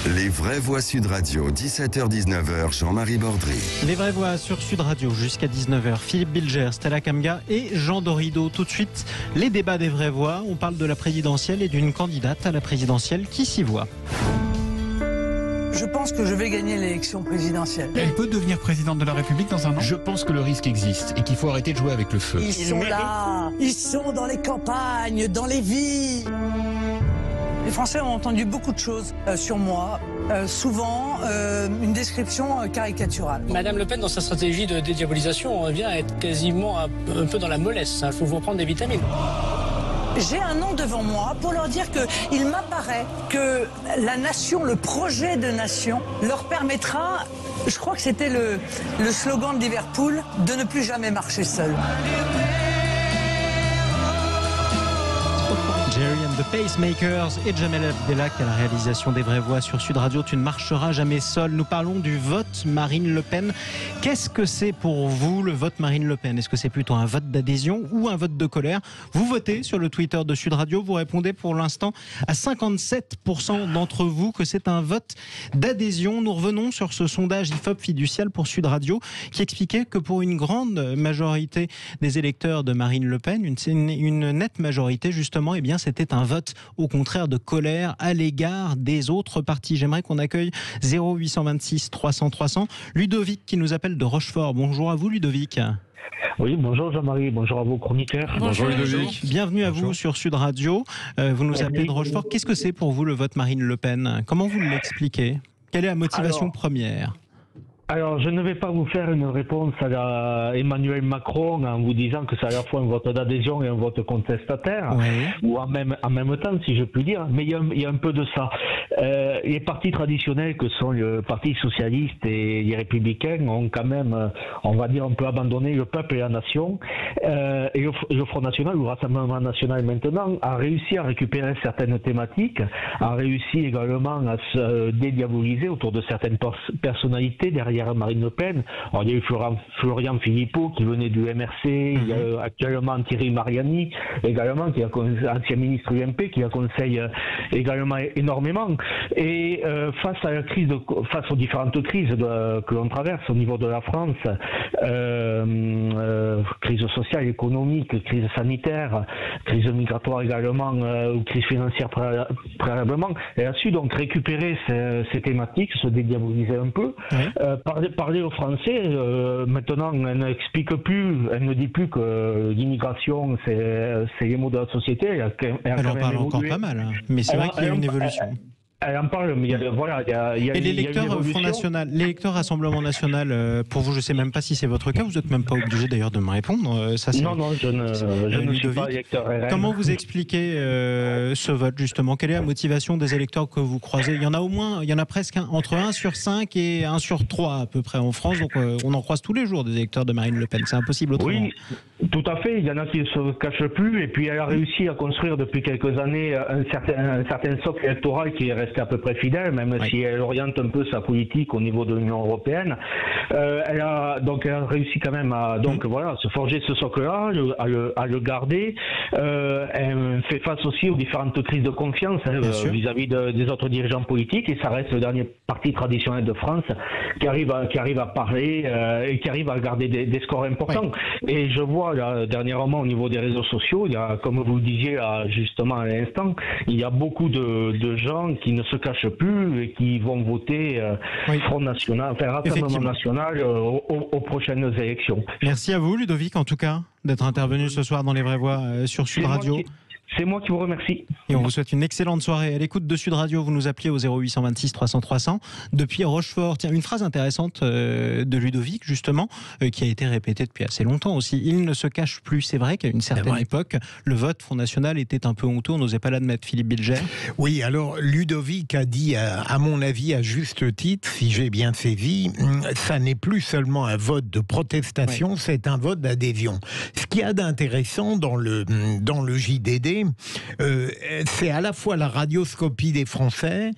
Les vraies voix Sud Radio, 17h-19h, Jean-Marie Bordry. Les vraies voix sur Sud Radio jusqu'à 19h. Philippe Bilger, Stella Kamga et Jean Dorido. Tout de suite, les débats des vraies voix. On parle de la présidentielle et d'une candidate à la présidentielle qui s'y voit. Je pense que je vais gagner l'élection présidentielle. Elle peut devenir présidente de la République dans un an ? Je pense que le risque existe et qu'il faut arrêter de jouer avec le feu. Ils sont là, ils sont dans les campagnes, dans les villes. Les Français ont entendu beaucoup de choses sur moi, souvent une description caricaturale. Madame Le Pen, dans sa stratégie de dédiabolisation, on revient à être quasiment un peu dans la mollesse. Il faut vous reprendre des vitamines. J'ai un an devant moi pour leur dire qu'il m'apparaît que la nation, le projet de nation, leur permettra, je crois que c'était le slogan de Liverpool, de ne plus jamais marcher seul. Jerry and the Pacemakers et Jamel Abdelak à la réalisation des vraies voix sur Sud Radio. Tu ne marcheras jamais seul. Nous parlons du vote Marine Le Pen. Qu'est-ce que c'est pour vous le vote Marine Le Pen ? Est-ce que c'est plutôt un vote d'adhésion ou un vote de colère ? Vous votez sur le Twitter de Sud Radio. Vous répondez pour l'instant à 57% d'entre vous que c'est un vote d'adhésion. Nous revenons sur ce sondage IFOP fiducial pour Sud Radio qui expliquait que pour une grande majorité des électeurs de Marine Le Pen, une nette majorité justement, eh bien c'était un vote au contraire de colère à l'égard des autres partis. J'aimerais qu'on accueille 0826 300 300 Ludovic qui nous appelle de Rochefort. Bonjour à vous Ludovic. Oui, bonjour Jean-Marie, bonjour à vos chroniqueurs. Bonjour Ludovic. Bienvenue à vous sur Sud Radio. Vous nous appelez de Rochefort. Qu'est-ce que c'est pour vous le vote Marine Le Pen ? Comment vous l'expliquez ? Quelle est la motivation première ? Alors, je ne vais pas vous faire une réponse à Emmanuel Macron en vous disant que c'est à la fois un vote d'adhésion et un vote contestataire, ou en même temps, si je puis dire, mais il y a un peu de ça. Les partis traditionnels que sont le Parti socialiste et les Républicains ont quand même, on va dire, un peu abandonné le peuple et la nation, et le Front National, ou le Rassemblement National maintenant, a réussi à récupérer certaines thématiques, a réussi également à se dédiaboliser autour de certaines personnalités derrière Marine Le Pen. Alors, il y a eu Florian Philippot qui venait du MRC, il y a actuellement Thierry Mariani également, qui est ancien ministre UMP, qui la conseille également énormément. Et face aux différentes crises que l'on traverse au niveau de la France, crise sociale, économique, crise sanitaire, crise migratoire également, ou crise financière préalablement, elle a su donc récupérer ces thématiques, se dédiaboliser un peu, parler aux Français. Maintenant, elle n'explique plus, elle ne dit plus que l'immigration, c'est les maux de la société. Elle en parle encore pas mal, hein. Mais c'est vrai qu'il y a une évolution. Elle en parle, mais il y a et l'électeur Front National, l'électeur Rassemblement National, pour vous, je ne sais même pas si c'est votre cas, vous n'êtes même pas obligé d'ailleurs de me répondre. Ça, non, je ne suis pas électeur RN. Comment vous expliquez ce vote justement ? Quelle est la motivation des électeurs que vous croisez ? Il y en a au moins, il y en a presque entre 1 sur 5 et 1 sur 3 à peu près en France, donc on en croise tous les jours des électeurs de Marine Le Pen, c'est impossible autrement. Oui, tout à fait, il y en a qui ne se cachent plus, et puis elle a réussi à construire depuis quelques années un certain socle électoral qui est resté à peu près fidèle, même si elle oriente un peu sa politique au niveau de l'Union européenne. Elle a réussi quand même à se forger ce socle-là, à le garder. Elle fait face aussi aux différentes crises de confiance vis-à-vis des autres dirigeants politiques, et ça reste le dernier parti traditionnel de France qui arrive à parler et qui arrive à garder des scores importants. Et je vois là, dernièrement au niveau des réseaux sociaux, il y a, comme vous le disiez là, justement à l'instant, il y a beaucoup de gens qui ne se cachent plus et qui vont voter Front National, Rassemblement National aux prochaines élections. Merci à vous Ludovic en tout cas d'être intervenu ce soir dans les vraies voix sur Sud Radio. C'est moi qui vous remercie. Et on vous souhaite une excellente soirée. À l'écoute de Sud Radio, vous nous appelez au 0826 300 300 depuis Rochefort. Tiens, une phrase intéressante de Ludovic, justement, qui a été répétée depuis assez longtemps aussi. Il ne se cache plus. C'est vrai qu'à une certaine époque, le vote Front National était un peu honteux. On n'osait pas l'admettre. Philippe Bilger. Oui, alors Ludovic a dit, à mon avis, à juste titre, si j'ai bien saisi, ça n'est plus seulement un vote de protestation, c'est un vote d'adhésion. Ce qu'il y a d'intéressant dans le JDD, voyez, c'est à la fois la radioscopie des Français,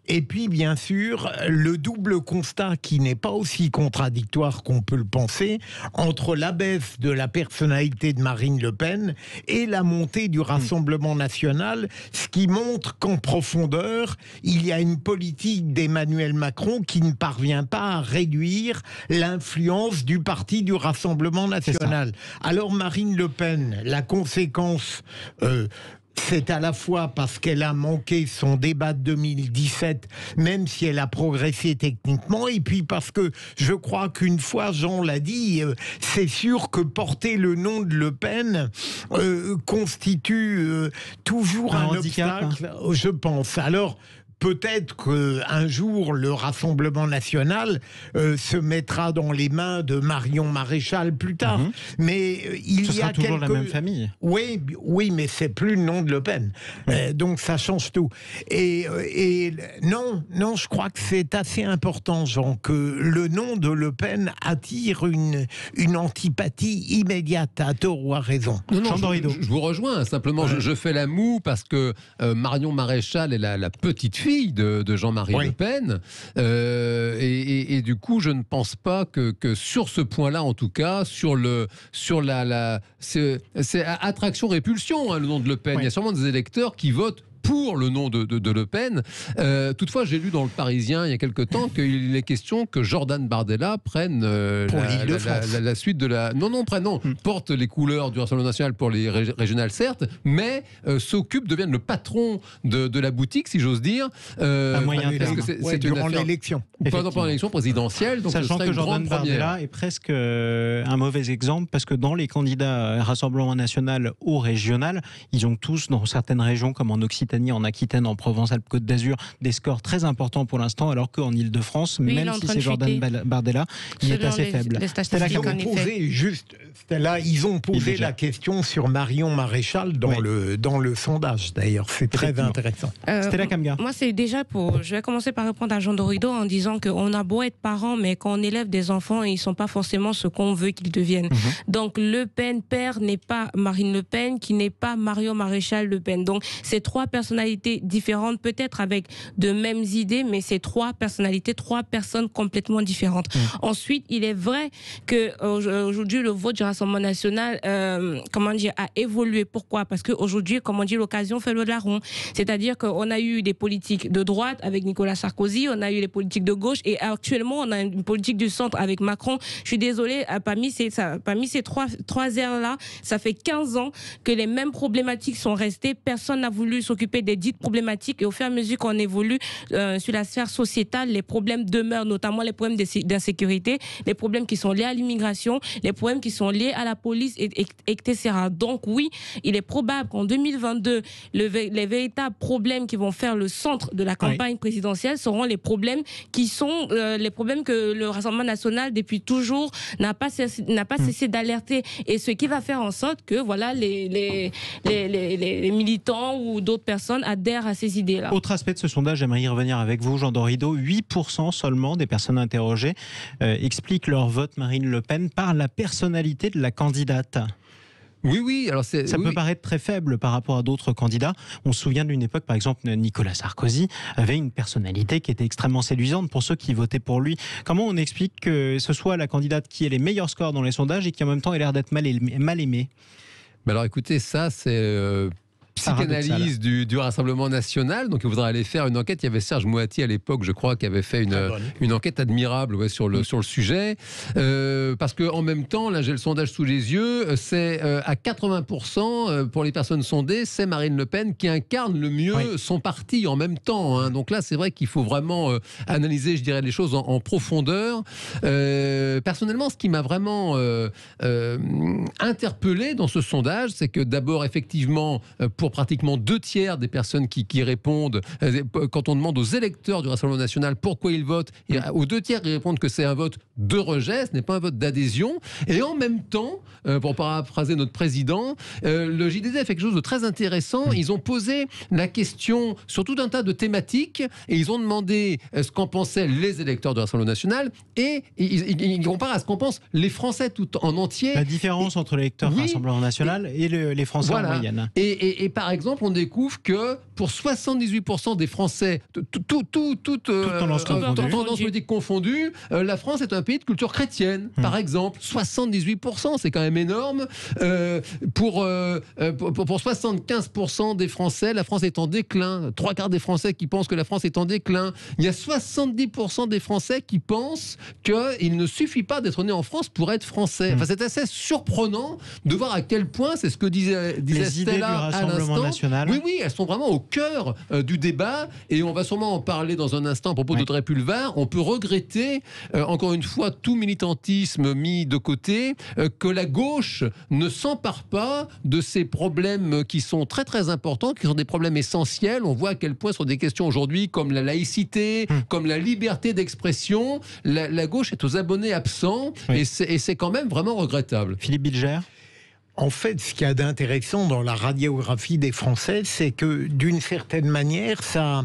et puis bien sûr le double constat qui n'est pas aussi contradictoire qu'on peut le penser entre la baisse de la personnalité de Marine Le Pen et la montée du Rassemblement national, ce qui montre qu'en profondeur, il y a une politique d'Emmanuel Macron qui ne parvient pas à réduire l'influence du parti du Rassemblement national. Alors Marine Le Pen, la conséquence... c'est à la fois parce qu'elle a manqué son débat de 2017, même si elle a progressé techniquement, et puis parce que je crois qu'une fois, Jean l'a dit, c'est sûr que porter le nom de Le Pen constitue toujours un obstacle, je pense. Alors, peut-être qu'un jour, le Rassemblement national se mettra dans les mains de Marion Maréchal plus tard. Mais il y a toujours la même famille. Oui, mais c'est plus le nom de Le Pen. Donc ça change tout. Et non, je crois que c'est assez important, Jean, que le nom de Le Pen attire une antipathie immédiate, à tort ou à raison. Non, je vous rejoins. Simplement, je fais la moue parce que Marion Maréchal est la petite fille de Jean-Marie Le Pen, et du coup je ne pense pas que sur ce point-là, en tout cas c'est attraction-répulsion, le nom de Le Pen. Il y a sûrement des électeurs qui votent pour le nom de Le Pen. Toutefois, j'ai lu dans le Parisien il y a quelque temps qu'il est question que Jordan Bardella prenne la suite de la... porte les couleurs du Rassemblement national pour les régionales, certes, mais devienne le patron de la boutique, si j'ose dire. À moyen terme. Durant l'élection. Pendant l'élection présidentielle. Donc sachant que Jordan Bardella est presque un mauvais exemple, parce que dans les candidats Rassemblement national ou régional, ils ont tous, dans certaines régions, comme en Occitanie, en Aquitaine, en Provence-Alpes-Côte d'Azur, des scores très importants pour l'instant, alors qu'en Ile-de-France, même si c'est Jordan Bardella, il est assez faible. Ils ont posé la question sur Marion Maréchal dans le sondage, d'ailleurs. C'est très intéressant. Stella Kamgar. Moi, c'est déjà je vais commencer par répondre à Jean Dorido en disant qu'on a beau être parents, mais quand on élève des enfants, ils ne sont pas forcément ce qu'on veut qu'ils deviennent. Donc, Le Pen père n'est pas Marine Le Pen, qui n'est pas Marion Maréchal Le Pen. Donc, c'est trois personnalités différentes, peut-être avec de mêmes idées, mais c'est trois personnalités, trois personnes complètement différentes. Ensuite, il est vrai que aujourd'hui le vote du Rassemblement national, a évolué. Pourquoi? Parce qu'aujourd'hui, comme on dit, l'occasion fait le larron. C'est-à-dire qu'on a eu des politiques de droite avec Nicolas Sarkozy, on a eu les politiques de gauche, et actuellement on a une politique du centre avec Macron. Je suis désolée, parmi ces trois aires-là, ça fait 15 ans que les mêmes problématiques sont restées. Personne n'a voulu s'occuper des dites problématiques, et au fur et à mesure qu'on évolue sur la sphère sociétale, les problèmes demeurent, notamment les problèmes d'insécurité, les problèmes qui sont liés à l'immigration, les problèmes qui sont liés à la police, etc. Donc oui, il est probable qu'en 2022, les véritables problèmes qui vont faire le centre de la campagne présidentielle seront les problèmes qui sont les problèmes que le Rassemblement national depuis toujours n'a pas cessé d'alerter, et ce qui va faire en sorte que les militants ou d'autres personnes adhèrent à ces idées-là. Autre aspect de ce sondage, j'aimerais y revenir avec vous, Jean Dorido. 8% seulement des personnes interrogées expliquent leur vote Marine Le Pen par la personnalité de la candidate. Oui. Alors ça peut paraître très faible par rapport à d'autres candidats. On se souvient d'une époque, par exemple, Nicolas Sarkozy avait une personnalité qui était extrêmement séduisante pour ceux qui votaient pour lui. Comment on explique que ce soit la candidate qui ait les meilleurs scores dans les sondages et qui en même temps ait l'air d'être mal aimée? Alors écoutez, ça c'est... psychanalyse du Rassemblement national. Donc il faudra aller faire une enquête. Il y avait Serge Moati à l'époque, je crois, qui avait fait une enquête admirable sur le sujet. Parce qu'en même temps, là j'ai le sondage sous les yeux, c'est à 80% pour les personnes sondées, c'est Marine Le Pen qui incarne le mieux son parti en même temps. Donc là c'est vrai qu'il faut vraiment analyser, je dirais, les choses en profondeur. Personnellement, ce qui m'a vraiment interpellé dans ce sondage, c'est que d'abord, effectivement, pour pratiquement 2/3 des personnes qui répondent, quand on demande aux électeurs du Rassemblement national pourquoi ils votent, aux 2/3 ils répondent que c'est un vote de rejet, ce n'est pas un vote d'adhésion. Et en même temps, pour paraphraser notre président, le JDD a fait quelque chose de très intéressant. Ils ont posé la question sur tout un tas de thématiques et ils ont demandé ce qu'en pensaient les électeurs du Rassemblement national, et ils comparent à ce qu'en pensent les Français tout en entier. La différence entre l'électeur Rassemblement national et les Français en moyenne. Et par exemple, on découvre que pour 78% des Français, toute tendance politique confondue, la France est un pays de culture chrétienne, par exemple. 78%, c'est quand même énorme. Pour 75% des Français, la France est en déclin. 3/4 des Français qui pensent que la France est en déclin. Il y a 70% des Français qui pensent qu'il ne suffit pas d'être né en France pour être français. Enfin, c'est assez surprenant de voir à quel point, c'est ce que disait Stella à l'instant. Oui, elles sont vraiment au cœur du débat, et on va sûrement en parler dans un instant à propos d'Audrey Pulvar. On peut regretter, encore une fois, tout militantisme mis de côté, que la gauche ne s'empare pas de ces problèmes qui sont très très importants, qui sont des problèmes essentiels. On voit à quel point sur des questions aujourd'hui comme la laïcité, comme la liberté d'expression, la gauche est aux abonnés absents, et c'est quand même vraiment regrettable. Philippe Bilger. En fait, ce qu'il y a d'intéressant dans la radiographie des Français, c'est que d'une certaine manière, ça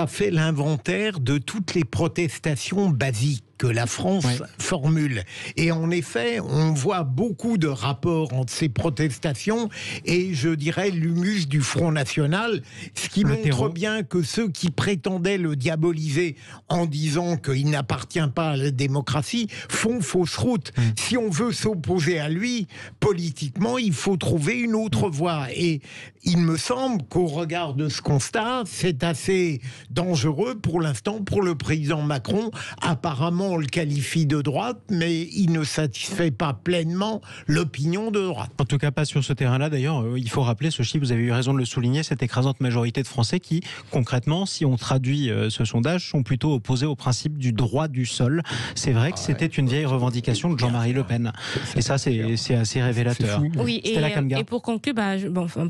fait l'inventaire de toutes les protestations basiques que la France formule. Et en effet, on voit beaucoup de rapports entre ces protestations et, je dirais, l'humus du Front National, ce qui montre bien que ceux qui prétendaient le diaboliser en disant qu'il n'appartient pas à la démocratie font fausse route. Si on veut s'opposer à lui, politiquement, il faut trouver une autre voie. Et il me semble qu'au regard de ce constat, c'est assez dangereux pour l'instant pour le président Macron. Apparemment, on le qualifie de droite, mais il ne satisfait pas pleinement l'opinion de droite. En tout cas, pas sur ce terrain-là. D'ailleurs, il faut rappeler ce chiffre, vous avez eu raison de le souligner, cette écrasante majorité de Français qui, concrètement, si on traduit ce sondage, sont plutôt opposés au principe du droit du sol. C'est vrai que c'était une vieille revendication de Jean-Marie Le Pen. Et ça, c'est assez révélateur. Oui, et pour conclure,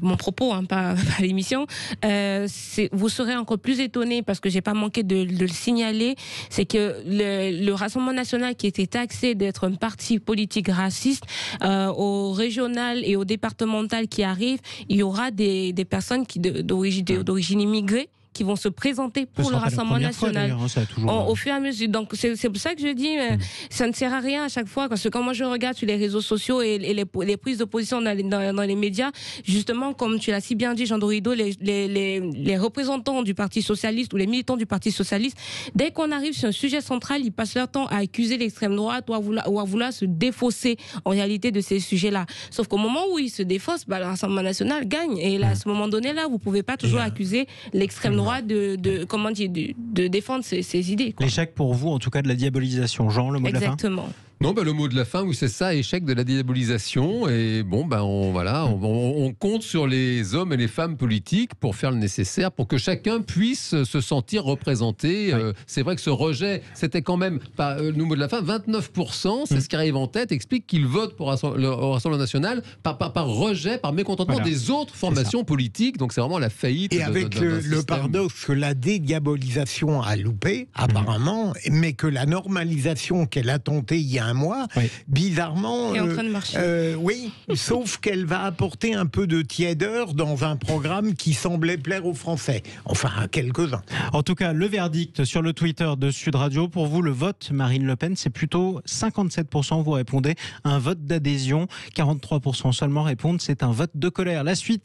mon propos, pas l'émission, vous serez encore plus étonnés, parce que j'ai pas manqué de le signaler, c'est que le Rassemblement national, qui était taxé d'être un parti politique raciste, au régional et au départemental qui arrive, il y aura des personnes d'origine immigrée qui vont se présenter pour le Rassemblement national au fur et à mesure. Donc c'est pour ça que je dis, ça ne sert à rien à chaque fois, parce que quand moi je regarde sur les réseaux sociaux et les prises de position dans les médias, justement, comme tu l'as si bien dit, Jean Dorido, les représentants du Parti socialiste ou les militants du Parti socialiste, dès qu'on arrive sur un sujet central, ils passent leur temps à accuser l'extrême droite ou à vouloir se défausser en réalité de ces sujets-là. Sauf qu'au moment où ils se défaussent, le Rassemblement national gagne. Et là, à ce moment donné-là, vous ne pouvez pas toujours accuser l'extrême droite de défendre ses idées. L'échec pour vous, en tout cas, de la diabolisation. Jean, le mot de la fin. Exactement. Non, le mot de la fin, oui, c'est ça, échec de la diabolisation. Et on compte sur les hommes et les femmes politiques pour faire le nécessaire, pour que chacun puisse se sentir représenté. C'est vrai que ce rejet, c'était quand même, le mot de la fin, 29%, c'est ce qui arrive en tête, explique qu'ils votent au Rassemblement national par rejet, par mécontentement des autres formations politiques. Donc c'est vraiment la faillite. Et avec le paradoxe que la dédiabolisation a loupé, apparemment, mais que la normalisation qu'elle a tentée il y a un mois, bizarrement, est en train de marcher. Oui, sauf qu'elle va apporter un peu de tiédeur dans un programme qui semblait plaire aux Français. Enfin, à quelques-uns. En tout cas, le verdict sur le Twitter de Sud Radio, pour vous, le vote Marine Le Pen, c'est plutôt 57%. Vous répondez un vote d'adhésion, 43% seulement répondent c'est un vote de colère. La suite.